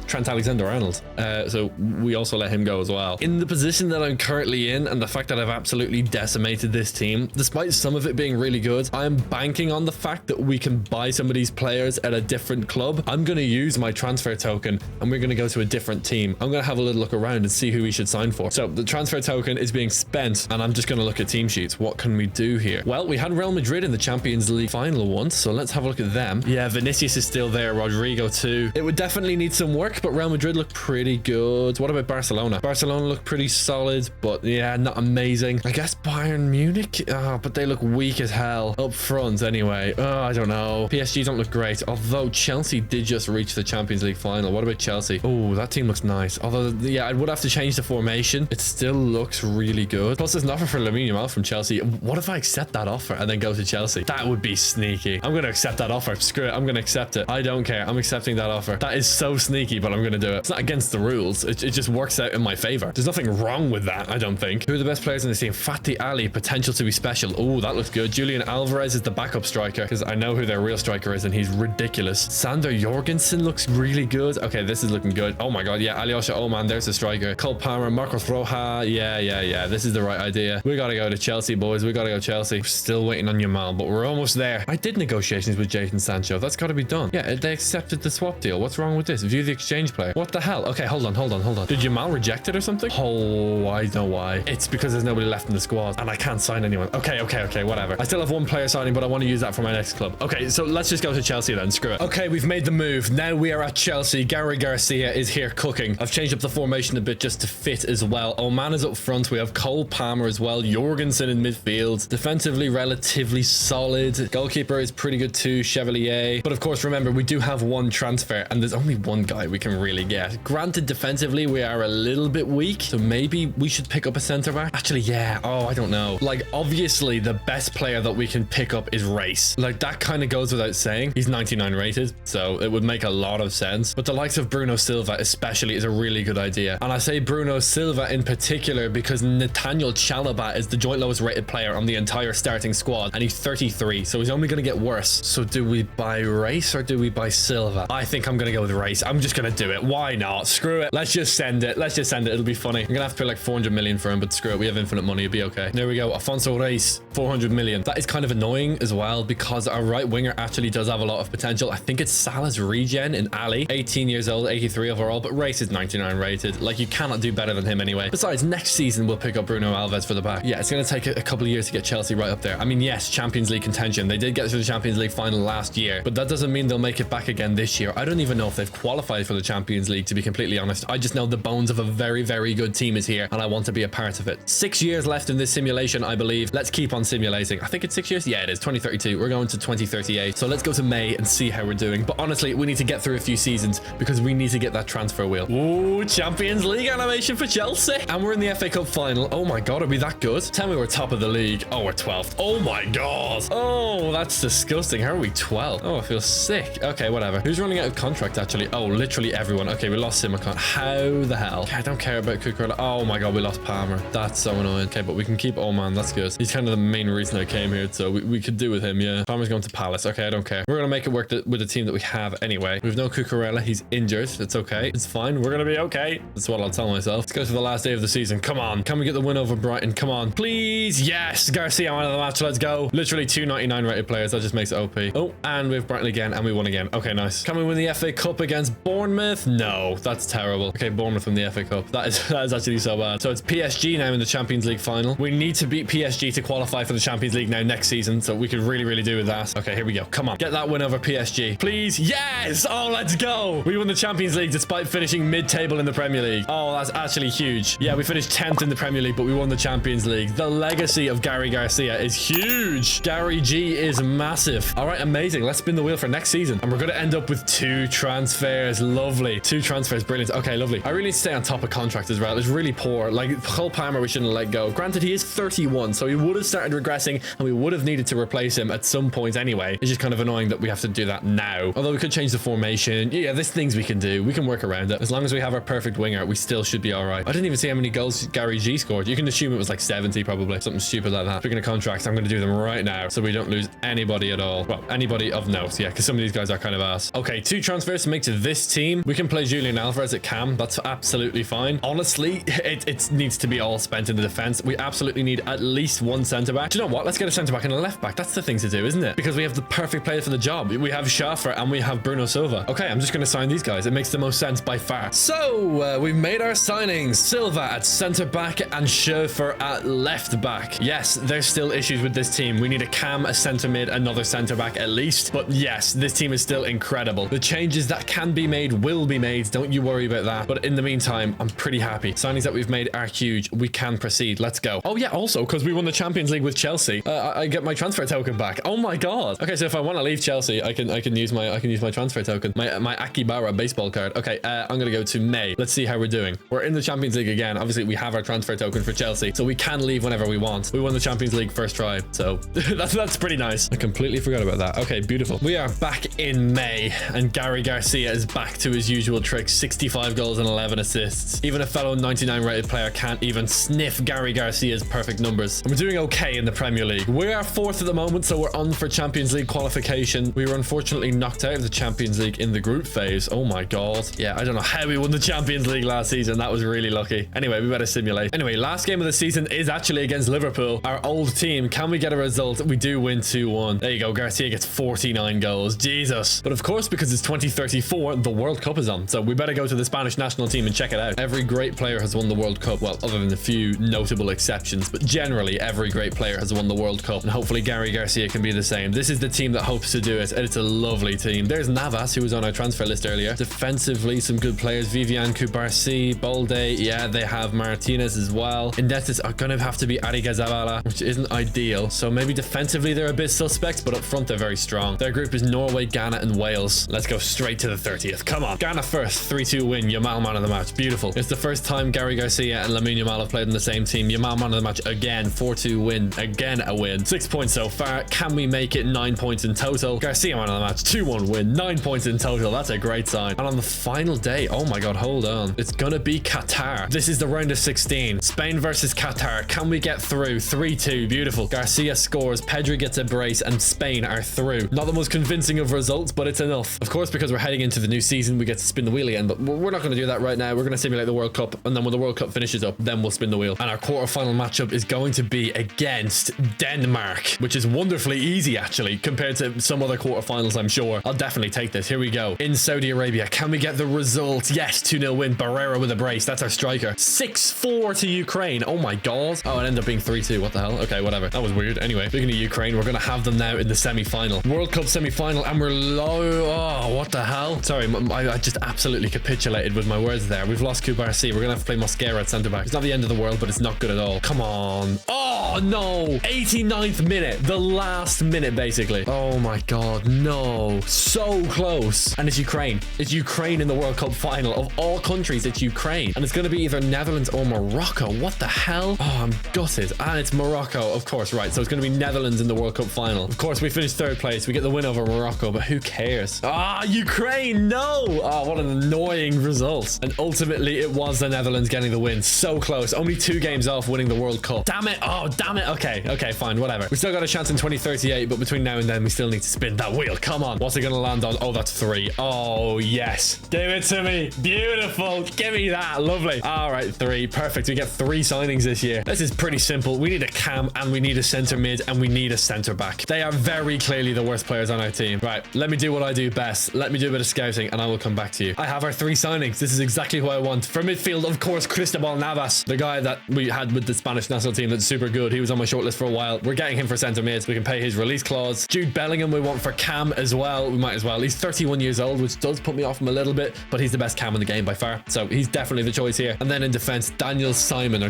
Speaker 1: Trent Alexander-Arnold. So we also let him go as well. In the position that I'm currently in, and the fact that I've absolutely decimated this team, despite some of it being really good, I'm banking on the fact that we can buy some of these players at a different club. I'm going to use my transfer token and we're going to go to a different team. I'm going to have a little look around and see who we should sign for. So the transfer token is being spent and I'm just going to look at team sheets. What can we do here? Well, we had Real Madrid in the Champions League final once, so let's have a look at them. Yeah, Vinicius is still there. Rodrigo too. It would definitely need some work, but Real Madrid look pretty good. What about Barcelona? Barcelona look pretty solid, but yeah, not amazing. I guess Bayern Munich, but they look weak as hell up front anyway. I don't know. PSG don't look great, although Chelsea did just reach the Champions League final. What about Chelsea? Oh, that team looks nice. Although, yeah, I would have to change the formation. It still looks really good. Plus, there's an offer for Lamine Yamal from Chelsea. What if I accept that offer and then go to Chelsea? That would be sneaky. I'm going to accept that offer. Screw it. I'm going to accept it. I don't care. I'm accepting that offer. That is so sneaky, but I'm going to do it. It's not against the rules. It just works out in my favor. There's nothing wrong with that, I don't think. Who are the best players in this team? Fatih Ali, potential to be special. Oh, that looks good. Julian Alvarez is the backup striker because I know who their real striker is and he's ridiculous. Sander Jorgensen looks really good. Okay, this is looking good. Oh my God. Yeah, Alyosha Oman, there's the striker. Cole Palmer, Marcos Roja. Yeah. This is the right idea. We got to go to Chelsea, boys. We got to go Chelsea. We're still waiting on Yamal, but we're almost there. I did negotiations with Jadon Sancho. That's got to be done. Yeah, they accepted the swap deal. What's wrong with this? View the exchange player. What the hell? Okay, hold on. Did Yamal reject it or something? Oh, I know why. It's because there's nobody left in the squad and I can't sign anyone. Okay, whatever. I still have one player signing, but I want to use that for my next club. Okay, so let's just go to Chelsea then. Screw it. Okay, we've made the move. Now we are at Chelsea. Gary Garcia is here cooking. I've changed up the formation a bit just to fit as well. Oman is up front. We have Cole Palmer as well. Jorgensen in midfield. Defensively, relatively solid. Goalkeeper is pretty good too. Chevalier. But of course, remember, we do have one transfer and there's only one guy we can really get. Granted, defensively, we are a little bit weak. So maybe we should pick up a centre back. Actually, yeah. Oh, I don't know. Like, obviously, the best player that we can pick up is Race. Like, that kind of goes without saying. He's 99 rated, so it would make a lot of sense. But the likes of Bruno Silva especially is a really good idea. And I say Bruno Silva in particular because Nathaniel Chalobah is the joint lowest rated player on the entire starting squad and he's 33, so he's only going to get worse. So do we buy Race or do we buy Silva? I think I'm going to go with Race. I'm just going to do it. Why not? Screw it. Let's just send it. It'll be funny. I'm going to have to pay like 400 million for him, but screw it. We have infinite money. It'll be okay. There we go. Afonso Reis, 400 million. That is kind of annoying as well because our right winger actually does have a lot of potential. I think it's Salah's regen in Ali, 18 years old, 83 overall, but Race is 99 rated. Like, you cannot do better than him anyway. Besides, next season we'll pick up Bruno Alves for the back. Yeah, it's going to take a couple of years to get Chelsea right up there. I mean, yes, Champions League contention. They did get through the Champions League final last year, but that doesn't mean they'll make it back again this year. I don't even know if they've qualified for the Champions League, to be completely honest. I just know the bones of a very, very good team is here and I want to be a part of it. 6 years left in this simulation, I believe. Let's keep on simulating. I think it's 6 years. Yeah, it is 2032. We're going to 2038. So let's go to May and see how we're doing. But honestly, we need to get through a few seasons because we need to get that transfer wheel. Ooh, Champions League animation for Chelsea. And we're in the FA Cup final. Oh my God, are we that good? Tell me we're top of the league. Oh, we're 12th. Oh my God. Oh, that's disgusting. How are we 12th? Oh, I feel sick. Okay, whatever. Who's running out of contract actually? Oh, literally everyone. Okay, we lost Simicon. How the hell? Okay, I don't care about Cucurella. Oh my God, we lost Palmer. That's so annoying. Okay, but we can keep Oman. That's good. He's kind of the main reason I came here, so we could do with him, yeah. Palmer's going to Palace. Okay, I don't care. We're going to make it work with the team that we have anyway. We've no Cucurella. He's injured. It's okay. It's fine. We're going to be okay. That's what I'll tell myself. Let's go to the last day of the season. Come on. Can we get the win over Brighton? Come on. Please. Yes. Garcia out of the match. Let's go. Literally 299 rated players. That just makes it OP. Oh, and we have Brighton again, and we won again. Okay, nice. Can we win the FA Cup against Bournemouth? No, that's terrible. Okay, Bournemouth win the FA Cup. That is actually so bad. So it's PSG now in the Champions League final. We need to beat PSG to qualify for the Champions League now next season, so we could really do with that. Okay, here we go. Come on. Get that win over PSG. Please. Yes. Oh, let's go. We won the Champions League despite finishing mid-table in the Premier League. Oh, that's actually huge. Yeah, we finished 10th in the Premier League, but we won the Champions League. The legacy of Gary Garcia is huge. Gary G is massive. All right, amazing. Let's spin the wheel for next season. And we're going to end up with 2 transfers. Lovely. 2 transfers. Brilliant. Okay, lovely. I really need to stay on top of contract as well. It's really poor. Like, Cole Palmer, we shouldn't let go. Granted, he is 31, so he would have started regressing and we would have needed to replace him at some point anyway. It's just kind of annoying that we have to do that now. Although we could change the formation. Yeah, there's things we can do. We can work around it. As long as we have our perfect winger, we still should be all right. I didn't even see how many goals Gary G scored. You can assume it was like 70 probably. Something stupid like that. Speaking of contracts, I'm going to do them right now so we don't lose anybody at all. Well, anybody of note. Yeah, because some of these guys are kind of ass. Okay, 2 transfers to make to this team. We can play Julian Alvarez at cam. That's absolutely fine. Honestly, it needs to be all spent in the defense. We absolutely need at least 1 centre back. Do you know what? Let's get a centre back and a left back. That's the thing to do, isn't it? Because we have the perfect player for the job. We have Schaffer and we have Bruno Silva. Okay, I'm just going to sign these guys. It makes the most sense by far. So we've made our signings. Silva at centre back and Schaffer at left back. Yes, there's still issues with this team. We need a cam, a centre mid, another centre back at least. But yes, this team is still incredible. The changes that can be made will be made. Don't you worry about that. But in the meantime, I'm pretty happy. Signings that we've made are huge. We can proceed. Let's go. Oh yeah, also because we won the Champions League with Chelsea, I get my transfer token back. Oh my God. Okay, so if I want to leave Chelsea, I can use my transfer token, my Akibara baseball card. Okay, I'm gonna go to May. Let's see how we're doing. We're in the Champions League again. Obviously, we have our transfer token for Chelsea, so we can leave whenever we want. We won the Champions League first try, so that's pretty nice. I completely completely forgot about that. Okay, beautiful. We are back in May, and Gary Garcia is back to his usual trick. 65 goals and 11 assists. Even a fellow 99 rated player can't even sniff Gary Garcia's perfect numbers. And we're doing okay in the Premier League. We are 4th at the moment, so we're on for Champions League qualification. We were unfortunately knocked out of the Champions League in the group phase. Oh my god. Yeah, I don't know how we won the Champions League last season. That was really lucky. Anyway, we better simulate. Anyway, last game of the season is actually against Liverpool, our old team. Can we get a result? We do win 2-1. There you go. Garcia gets 49 goals. Jesus. But of course, because it's 2034, the World Cup is on. So we better go to the Spanish national team and check it out. Every great player has won the World Cup. Well, other than a few notable exceptions, but generally every great player has won the World Cup, and hopefully Gary Garcia can be the same. This is the team that hopes to do it, and it's a lovely team. There's Navas, who was on our transfer list earlier. Defensively, some good players. Vivian Cubarsí, Balde. Yeah, they have Martinez as well. Indebted are going to have to be Arigazabala, which isn't ideal. So maybe defensively they're a bit suspect, but up front they're very strong. Their group is Norway, Ghana, and Wales. Let's go straight to the 30th. Come on. Ghana first. 3-2 win. Yamal man of the match. Beautiful. It's the first time Gary Garcia and Lamine Yamal have played in the same team. Yamal man of the match again. 4-2 win. Again a win. 6 points so far. Can we make it 9 points in total? Garcia man of the match. 2-1 win. 9 points in total. That's a great sign. And on the final day, oh my god, hold on. It's gonna be Qatar. This is the round of 16. Spain versus Qatar. Can we get through? 3-2. Beautiful. Garcia scores. Pedri gets a brace, and Spain are through. Not the most convincing of results, but it's enough. Of course, because we're heading into the new season, we get to spin the wheel again, but we're not going to do that right now. We're going to simulate the World Cup, and then when the World Cup finishes up, then we'll spin the wheel. And our quarterfinal matchup is going to be against Denmark, which is wonderfully easy, actually, compared to some other quarterfinals, I'm sure. I'll definitely take this. Here we go. In Saudi Arabia, can we get the result? Yes, 2-0 win. Barrera with a brace. That's our striker. 6-4 to Ukraine. Oh my god. Oh, it ended up being 3-2. What the hell? Okay, whatever. That was weird. Anyway, speaking of Ukraine, we're going to have them now in the semi-final. World Cup semi-final, and we're low. Oh, what the hell? Sorry, I just absolutely capitulated with my words there. We've lost Cubarsí. We're going to have to play Mosquera at centre-back. It's not the end of the world, but it's not good at all. Come on. Oh, no. 89th minute. The last minute, basically. Oh my god, no. So close. And it's Ukraine. It's Ukraine in the World Cup final. Of all countries, it's Ukraine. And it's going to be either Netherlands or Morocco. What the hell? Oh, I'm gutted. And it's Morocco, of course, right. So it's going to be Netherlands in the World Cup final. Of course, we finished 3rd place. We get the win over Morocco, but who cares? Ah, Ukraine, no! Oh, what an annoying result. And ultimately, it was the Netherlands getting the win. So close. Only 2 games off winning the World Cup. Damn it. Oh, damn it. Okay, fine, whatever. We still got a chance in 2038, but between now and then, we still need to spin that wheel. Come on. What's it going to land on? Oh, that's 3. Oh, yes. Give it to me. Beautiful. Give me that. Lovely. All right, 3. Perfect. We get 3 signings this year. This is pretty simple. We need a cam, and we need a centre mid, and we need a centre back. They are very clearly the worst players on our team. Right, let me do what I do best. Let me do a bit of scouting, and I will come back to you. I have our 3 signings. This is exactly who I want. For midfield, of course, Cristobal Navas, the guy that we had with the Spanish national team that's super good. He was on my shortlist for a while. We're getting him for centre mid. We can pay his release clause. Jude Bellingham we want for cam as well. We might as well. He's 31 years old, which does put me off him a little bit, but he's the best cam in the game by far. So he's definitely the choice here. And then in defense, Daniel Simon.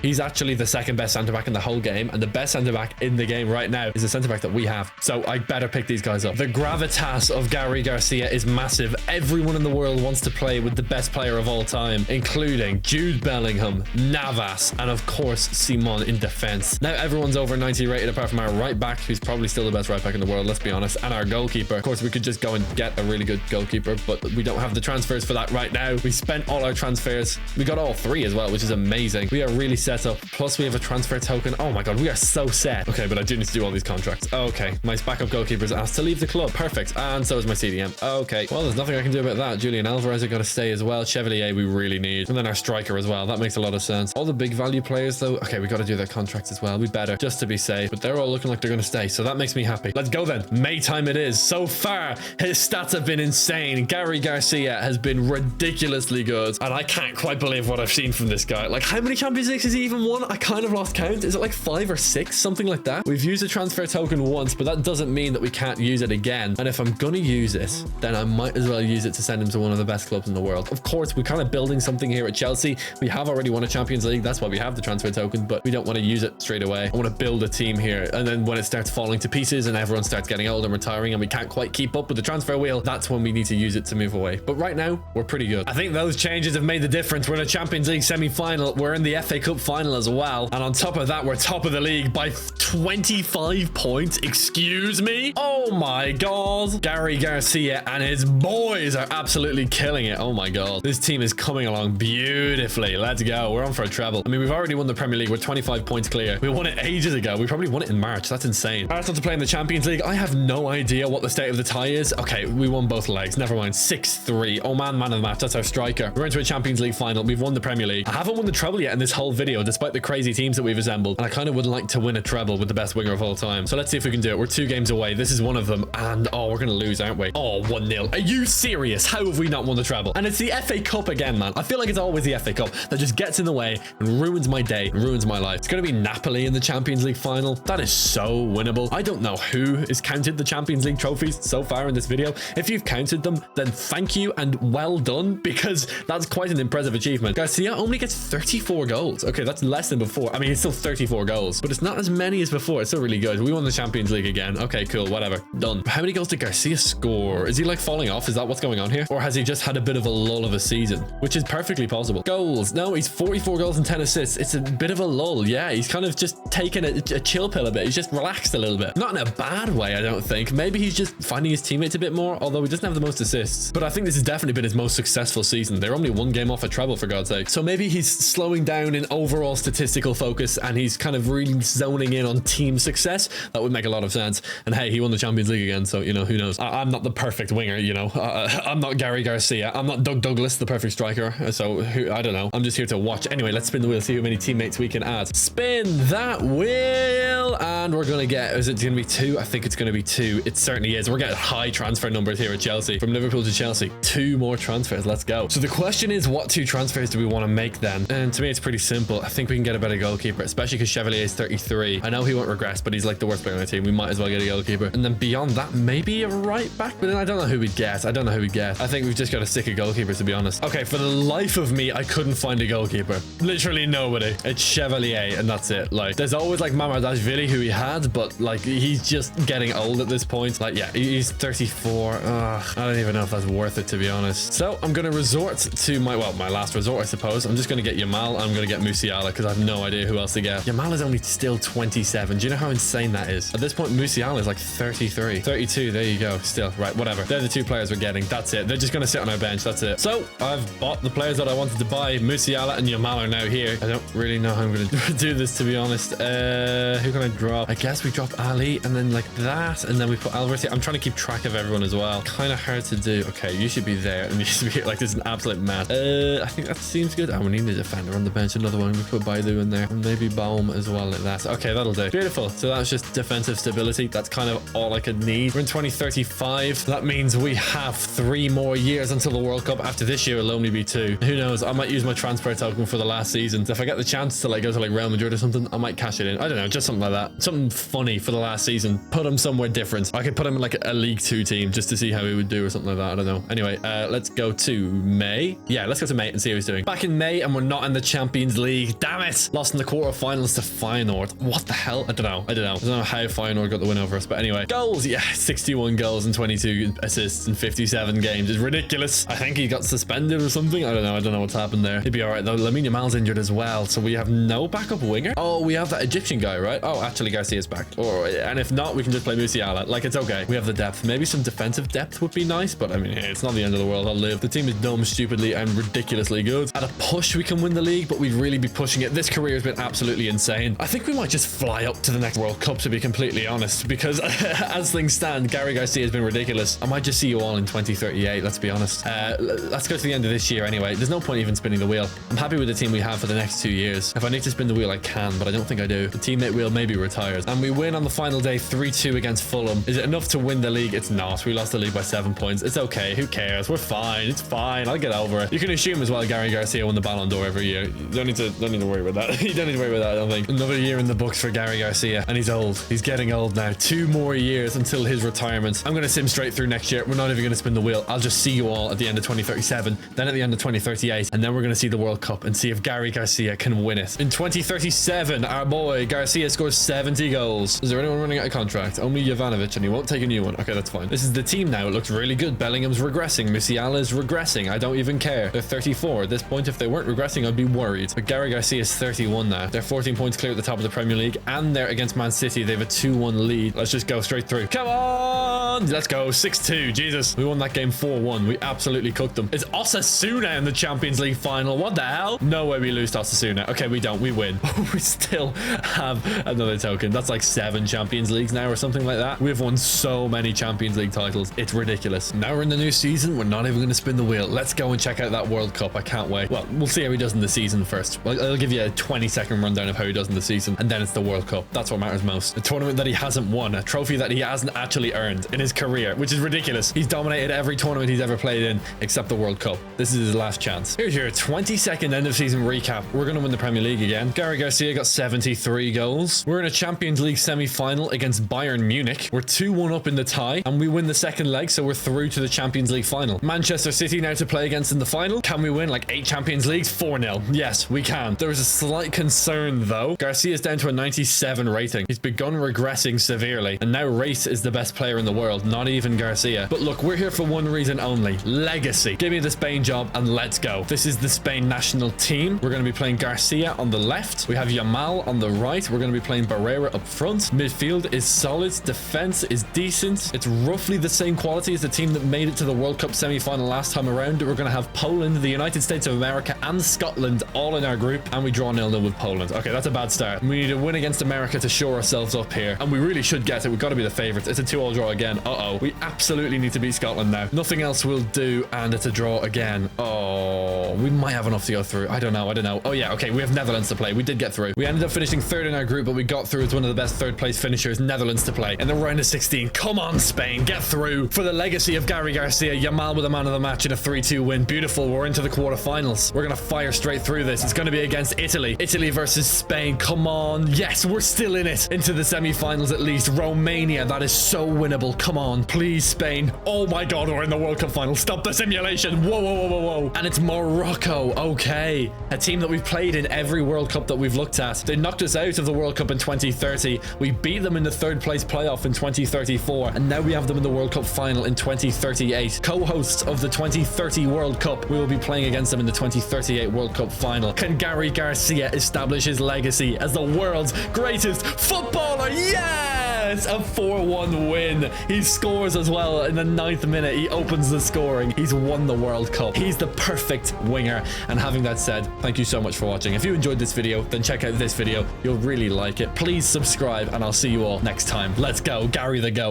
Speaker 1: He's actually the 2nd best centre back in the whole game, and the best centre back in the game right now is the centre back that we have. So I better pick these guys up. The gravitas of Gary Garcia is massive. Everyone in the world wants to play with the best player of all time, including Jude Bellingham, Navas, and of course Simon in defense. Now everyone's over 90 rated apart from our right back, who's probably still the best right back in the world, let's be honest, and our goalkeeper. Of course, we could just go and get a really good goalkeeper, but we don't have the transfers for that right now. We spent all our transfers. We got all 3 as well, which is amazing. We are really set up. Plus we have a transfer token. Oh my god, we are so set. Okay, but I do need to do all these contracts. Okay, my backup goalkeeper is asked to leave the club. Perfect. And so is my CDM. Okay, well, there's nothing I can do about that. Julian Alvarez are going to stay as well. Chevalier we really need. And then our striker as well. That makes a lot of sense. All the big value players though. Okay, we got to do their contracts as well. We better, just to be safe. But they're all looking like they're going to stay. So that makes me happy. Let's go then. May time it is. So far, his stats have been insane. Gary Garcia has been ridiculously good. And I can't quite believe what I've seen from this guy. Like, how many Champions Leagues has he even won? I kind of lost count. Is it like 5 or 6? Something like that. We've used a transfer token once, but that doesn't mean that we can't use it again. And if I'm going to use it, then I might as well use it to send him to one of the best clubs in the world. Of course, we're kind of building something here at Chelsea. We have already won a Champions League. That's why we have the transfer token, but we don't want to use it straight away. I want to build a team here. And then when it starts falling to pieces and everyone starts getting old and retiring and we can't quite keep up with the transfer wheel, that's when we need to use it to move away. But right now, we're pretty good. I think those changes have made the difference. We're in a Champions League semi-final. We're in the FA Cup final as well. And on top of that, we're top of the league by 25 points. what? Excuse me? Oh my god. Gary Garcia and his boys are absolutely killing it. Oh my god. This team is coming along beautifully. Let's go. We're on for a treble. I mean, we've already won the Premier League. We're 25 points clear. We won it ages ago. We probably won it in March. That's insane. Arsenal to play in the Champions League. I have no idea what the state of the tie is. Okay, we won both legs. Never mind. 6-3. Oh man, man of the match. That's our striker. We're into a Champions League final. We've won the Premier League. I haven't won the treble yet in this whole video, despite the crazy teams that we've assembled. And I kind of would like to win a treble with the best winger of all time. So let's see if we can do it. We're 2 games away. This is one of them. And oh, we're going to lose, aren't we? Oh, 1-0. Are you serious? How have we not won the treble? And it's the FA Cup again, man. I feel like it's always the FA Cup that just gets in the way and ruins my day, and ruins my life. It's going to be Napoli in the Champions League final. That is so winnable. I don't know who has counted the Champions League trophies so far in this video. If you've counted them, then thank you and well done, because that's quite an impressive achievement. Garcia only gets 34 goals. Okay, that's less than before. I mean, it's still 34 goals, but it's not as many as before. It's still really good. We won the Champions League again. Okay, cool, whatever. Done. How many goals did Garcia score? Is he like falling off? Is that what's going on here? Or has he just had a bit of a lull of a season, which is perfectly possible? Goals. No, he's 44 goals and 10 assists. It's a bit of a lull. Yeah, he's kind of just taken a chill pill a bit. He's just relaxed a little bit. Not in a bad way, I don't think. Maybe he's just finding his teammates a bit more, although he doesn't have the most assists. But I think this has definitely been his most successful season. They're only 1 game off a treble, for God's sake. So maybe he's slowing down in overall statistical focus and he's kind of really zoning in on team success. That would make a lot of sense. And hey, he won the Champions League again, so, you know, who knows? I'm not the perfect winger, you know. I'm not Gary Garcia. I'm not Doug Douglas, the perfect striker. So I don't know. I'm just here to watch. Anyway, let's spin the wheel, see how many teammates we can add. Spin that wheel, and we're gonna get, is it gonna be 2? I think it's gonna be 2. It certainly is. We're getting high transfer numbers here at Chelsea. From Liverpool to Chelsea, 2 more transfers. Let's go. So the question is, what 2 transfers do we want to make then? And to me, it's pretty simple. I think we can get a better goalkeeper, especially because Chevalier is 33. I know he won't regress, but he's like the worst player on the team. We might as well get a goalkeeper. And then beyond that, maybe a right back, but then I don't know who we'd get. I don't know who we'd get. I think we've just got to stick a goalkeeper, to be honest. Okay, for the life of me, I couldn't find a goalkeeper. Literally nobody. It's Chevalier, and that's it. Like, there's always like Mamardashvili, who he had, but like he's just getting old at this point. Like, yeah, he's 34. I don't even know if that's worth it, to be honest. So I'm gonna resort to my last resort, I suppose. I'm just gonna get Yamal. I'm gonna get Musiala because I have no idea who else to get. Yamal is only still 27. Do you know how insane that is? At this point, Musiala is like 33, 32. There you go. Still, right, whatever. They're the 2 players we're getting. That's it. They're just gonna sit on our bench. That's it. So I've bought the players that I wanted to buy. Musiala and Yamal are now here. I don't really know how I'm gonna do this, to be honest. Who can I drop? I guess we drop Ali and then like that, and then we put Alvarez here. I'm trying to keep track of everyone as well. Kind of hard to do. Okay, you should be there, and you should be here. Like, this is an absolute mess. I think that seems good. Oh, we need a defender on the bench. Another one. We put Baidu in there, and maybe Baum as well, like that. Okay, that'll do. Beautiful. So that's just defensive stability. That's kind of all I could need. We're in 2035. That means we have 3 more years until the World Cup. After this year, it'll only be 2. Who knows? I might use my transfer token for the last season. So if I get the chance to like go to like Real Madrid or something, I might cash it in. I don't know, just something like that. Something funny for the last season. Put him somewhere different. I could put him in like a League 2 team just to see how he would do or something like that. I don't know. Anyway, let's go to May. Yeah, let's go to May and see how he's doing. Back in May, and we're not in the Champions League. Damn it! Lost in the quarterfinals to Feyenoord. What the hell? I don't know. I don't know how Feyenoord got the win over us, but anyway. Goals, yeah, 61 goals and 22 assists in 57 games. It's ridiculous. I think he got suspended or something. I don't know what's happened there. He'd be all right though. Lamine Yamal's injured as well, so we have no backup winger. Oh, we have that Egyptian guy, right? Oh, actually, Garcia's back. And if not, we can just play Musiala. Like, it's okay. We have the depth. Maybe some defensive depth would be nice, but I mean, it's not the end of the world. I'll live. The team is dumb, stupidly, and ridiculously good. At a push, we can win the league, but we'd really be pushing it. This career has been absolutely insane. I think we might just fly up to the next World Cup, to be completely honest, because as things stand, Gary Garcia has been ridiculous. I might just see you all in 2038, let's be honest. Let's go to the end of this year anyway. There's no point even spinning the wheel. I'm happy with the team we have for the next 2 years. If I need to spin the wheel, I can, but I don't think I do. The teammate wheel may be retired. And we win on the final day 3-2 against Fulham. Is it enough to win the league? It's not. We lost the league by 7 points. It's okay. Who cares? We're fine. It's fine. I'll get over it. You can assume as well Gary Garcia won the Ballon d'Or every year. You don't need to worry about that. You don't need to worry about that, I don't think. Another year in the books for Gary Garcia, and he's old. He's getting old now. 2 more years until his retirement. I'm going to sim straight through next year. We're not even going to spin the wheel. I'll just see you all at the end of 2037, then at the end of 2038, and then we're going to see the World Cup and see if Gary Garcia can win it. In 2037, our boy Garcia scores 70 goals. Is there anyone running out of contract? Only Jovanovic, and he won't take a new one. Okay, that's fine. This is the team now. It looks really good. Bellingham's regressing. Musiala is regressing. I don't even care. They're 34. At this point, if they weren't regressing, I'd be worried. But Gary Garcia is 31 now. They're 14 points clear at the top of the Premier League, and they're against Man City. They have a 2-1 lead. Let's just go straight through. Come on. Let's go. 6-2. Jesus. We won that game 4-1. We absolutely cooked them. Is Osasuna in the Champions League final? What the hell? No way we lose to Osasuna. Okay, we don't. We win. We still have another token. That's like 7 Champions Leagues now or something like that. We've won so many Champions League titles. It's ridiculous. Now we're in the new season. We're not even going to spin the wheel. Let's go and check out that World Cup. I can't wait. Well, we'll see how he does in the season first. I'll give you a 20-second rundown of how he does in the season, and then it's the World Cup. That's what matters most. A tournament that he hasn't won, a trophy that he hasn't actually earned in his career, which is ridiculous. He's dominated every tournament he's ever played in except the World Cup. This is his last chance. Here's your 20-second end of season recap. We're going to win the Premier League again. Gary Garcia got 73 goals. We're in a Champions League semi-final against Bayern Munich. We're 2-1 up in the tie, and we win the second leg, so we're through to the Champions League final. Manchester City now to play against in the final. Can we win like 8 Champions Leagues? 4-0. Yes, we can. There is a slight concern though. Garcia's down to a 97 rating. He's begun regressing severely, and now Race is the best player in the world, not even Garcia. But look, we're here for one reason only: legacy. Give me the Spain job and let's go. This is the Spain national team. We're going to be playing Garcia on the left. We have Yamal on the right. We're going to be playing Barrera up front. Midfield is solid. Defense is decent. It's roughly the same quality as the team that made it to the World Cup semi-final last time around. We're going to have Poland, the United States of America, and Scotland all in our group, and we draw 0-0 with Poland. Okay, that's a bad start. We need to win against America to shore ourselves up here, and we really should get it. We've got to be the favorites. It's a 2-2 draw again. Uh-oh. We absolutely need to beat Scotland now. Nothing else will do, and it's a draw again. Oh, we might have enough to go through. I don't know. Oh yeah, okay, we have Netherlands to play. We did get through. We ended up finishing 3rd in our group, but we got through as one of the best 3rd place finishers, Netherlands to play in the round of 16. Come on, Spain, get through. For the legacy of Gary Garcia, Yamal with a man of the match in a 3-2 win. Beautiful. We're into the quarterfinals. We're gonna fire straight through this. It's gonna be against Italy. Italy versus Spain. Come on. Yes, we're still in it. Into the semi-finals at least. Romania, that is so winnable. Come on, please, Spain. Oh my god, we're in the World Cup final. Stop the simulation. Whoa, whoa, whoa, whoa, whoa. And it's Morocco. Okay, a team that we've played in every World Cup that we've looked at. They knocked us out of the World Cup in 2030. We beat them in the 3rd place playoff in 2034, and now we have them in the World Cup final in 2038. Co-hosts of the 2030 World Cup. We will be playing against them in the 2038 World Cup final. Can Gary Garcia establish his legacy as the world's greatest footballer? Yes! A 4-1 win. He scores as well in the 9th minute. He opens the scoring. He's won the World Cup. He's the perfect winger. And having that said, thank you so much for watching. If you enjoyed this video, then check out this video. You'll really like it. Please subscribe, and I'll see you all next time. Let's go, Gary the GOAT.